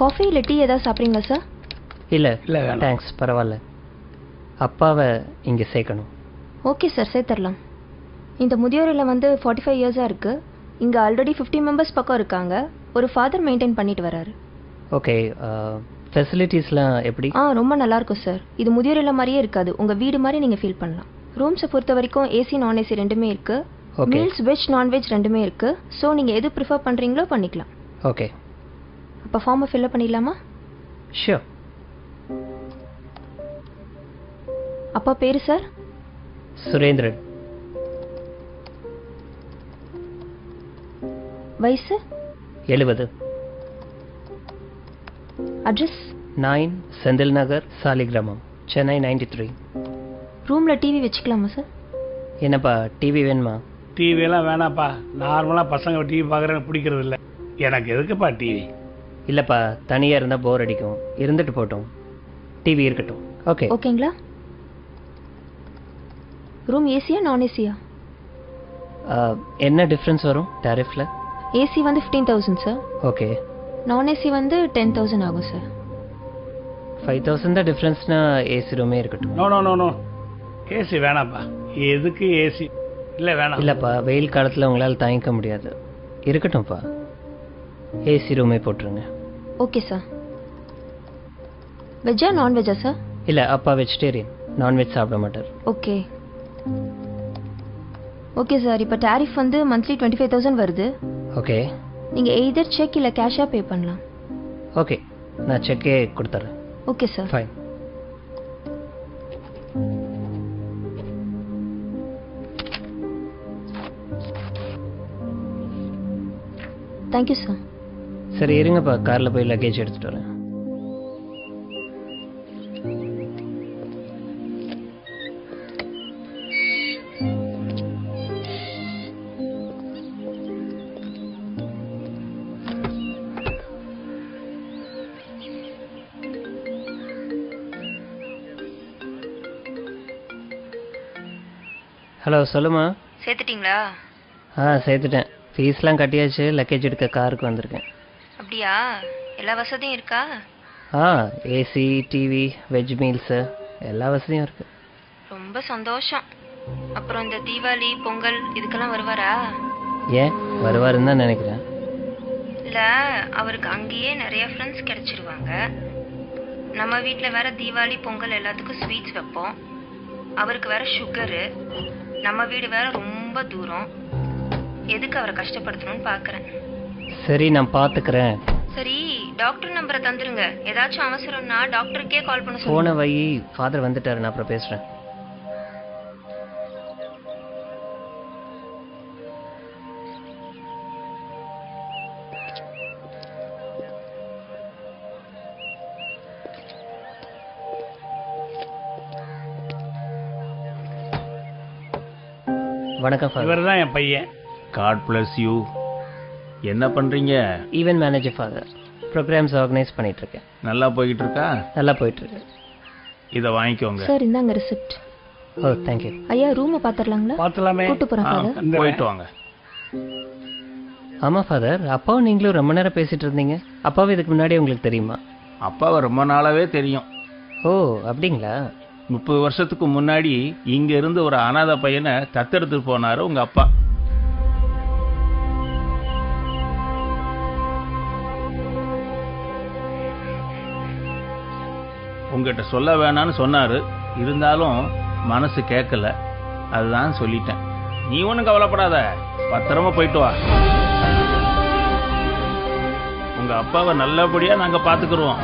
Coffee இல்லை tea ஏதாவது சாப்பிட்றீங்களா சார்? இல்லை இல்லை தேங்க்ஸ், பரவாயில்ல. அப்பாவை இங்கே சேர்க்கணும். ஓகே சார், சேர்த்துடலாம். இந்த முதியோர் இல்லம் 45 இயர்ஸாக இருக்குது. இங்கே ஆல்ரெடி 50 மெம்பர்ஸ் பக்கம் இருக்காங்க. ஒரு ஃபாதர் மெயின்டைன் பண்ணிட்டு வராரு. ஓகே, ஃபெசிலிட்டிஸ்லாம் எப்படி? ரொம்ப நல்லாயிருக்கும் சார். இது முதியோர் இல்லம் மாதிரியே இருக்காது, உங்கள் வீடு மாதிரி நீங்கள் ஃபீல் பண்ணலாம். ரூம்ஸை பொறுத்த வரைக்கும் ஏசி நான் ஏசி ரெண்டுமே இருக்குது. மீல்ஸ் வெஜ் நான்வெஜ் ரெண்டுமே இருக்குது. ஸோ நீங்கள் எது ப்ரிஃபர் பண்ணுறீங்களோ பண்ணிக்கலாம். ஓகே, அப்போ ஃபார்மை ஃபில்அப் பண்ணிடலாமா? ஷியோர். அப்பா பேர் சார்? சுரேந்திரன். வயசு? 70. அட்ரஸ்? 9 செந்தில் நகர், சாலிகிராமம், சென்னை 93. ரூமில் டிவி வச்சுக்கலாமா சார்? என்னப்பா டிவி வேணுமா? டிவியெல்லாம் வேணாப்பா. நார்மலாக பசங்க டிவி பார்க்குறேன்னு பிடிக்கிறது இல்லை. எனக்கு எதுக்குப்பா டிவி? இல்லைப்பா, தனியாக இருந்தால் போர் அடிக்கும். இருந்துட்டு போட்டோம், டிவி இருக்கட்டும். ஓகே ஓகேங்களா? ரூம் ஏசியா நான் ஏசியா? என்ன டிஃப்ரென்ஸ் வரும் டாரிஃபில்? AC 15,000 sir. ஓகே. நான் ஏசி 10,000 ஆகும் சார். 5,000 தான் டிஃப்ரென்ஸ்னா ஏசி ரூமே இருக்கட்டும். No no no no, AC வேணாப்பா. எதுக்கு ஏசி? இல்லை வேணாம். இல்லைப்பா, வெயில் காலத்தில் உங்களால் தாங்கிக்க முடியாது. இருக்கட்டும்ப்பா, ஏசி ரூமே போட்டுருங்க. Okay sir. வெஜ்ஜா நான்வெஜ்ஜா சார்? இல்லை, அப்பா வெஜிடேரியன், நான்வெஜ் சாப்பிட மாட்டார். Okay okay sir. இப்போ டாரிஃப் மந்த்லி 25,000 வருது. ஓகே. நீங்கள் எய்தர் செக் இல்லை கேஷாக பே பண்ணலாம். ஓகே, நான் செக்கே கொடுத்துட்றேன். Okay sir. Fine. Thank you sir. சரி இருங்கப்பா, காரில் போய் லக்கேஜ் எடுத்துகிட்டு வரேன். ஹலோ, சொல்லுமா. சேர்த்துட்டிங்களா? சேர்த்துட்டேன். ஃபீஸ்லாம் கட்டியாச்சு. லக்கேஜ் எடுக்க காருக்கு வந்திருக்கேன். அப்படியா? எல்லா வசதியும் இருக்கா? ஏசி, டிவி, வெஜ் மீல்ஸு எல்லா வசதியும் இருக்குது. ரொம்ப சந்தோஷம். அப்புறம் இந்த தீபாவளி பொங்கல் இதுக்கெல்லாம் வருவாரா? ஏன் வருவாருன்னு தான் நினைக்கிறேன். இல்லை, அவருக்கு அங்கேயே நிறைய ஃப்ரெண்ட்ஸ் கிடைச்சிருவாங்க. நம்ம வீட்டில் வேற தீபாவளி பொங்கல் எல்லாத்துக்கும் ஸ்வீட்ஸ் வைப்போம். அவருக்கு வேற சுகரு. நம்ம வீடு வேற ரொம்ப தூரம். எதுக்கு அவரை கஷ்டப்படுத்தணும்னு பார்க்குறேன். சரி, நான் பார்த்துக்கிறேன். சரி, டாக்டர் நம்பரை தந்துருங்க. ஏதாச்சும் அவசரம்னா டாக்டருக்கே கால் பண்ண போன வை. ஃபாதர் வந்துட்டாரு, நான் அப்புறம் பேசுகிறேன். வணக்கம் ஃபாதர். இவர் தான் என் பையன். God bless you. என்ன பண்ணுறீங்க? Event manager father. Programmes organise பண்ணிட்டு இருக்கேன். நல்லா போய்கிட்டு இருக்கா? நல்லா போயிட்டு இருக்கு. இதை வாங்கிக்கோங்க. சார், இந்தாங்க ரிசிப்ட். ஓ, தேங்க்யூ. ஐயா, ரூமை பார்த்துடலாங்களா? பார்த்துலாமே. கூட்டு போகிறேன் ஃபாதர். போயிட்டு வாங்க. ஆமாம் ஃபாதர், அப்பாவும் நீங்களும் ரொம்ப நேரம் பேசிகிட்டு இருந்தீங்க. அப்பாவும் இதுக்கு முன்னாடி உங்களுக்கு தெரியுமா? அப்பாவை ரொம்ப நாளாவே தெரியும். ஓ, அப்படிங்களா? 30 வருஷத்துக்கு முன்னாடி இங்க இருந்து ஒரு அனாதை பையனை தத்தெடுத்துட்டு போனாரு உங்க அப்பா. உங்ககிட்ட சொல்ல வேணான்னு சொன்னாரு. இருந்தாலும் மனசு கேட்கல. அதுதான் சொல்லிட்டேன். நீ ஒன்றும் கவலைப்படாத, பத்திரமா போயிட்டு வா. உங்க அப்பாவை நல்லபடியா நாங்க பாத்துக்கிறோம்.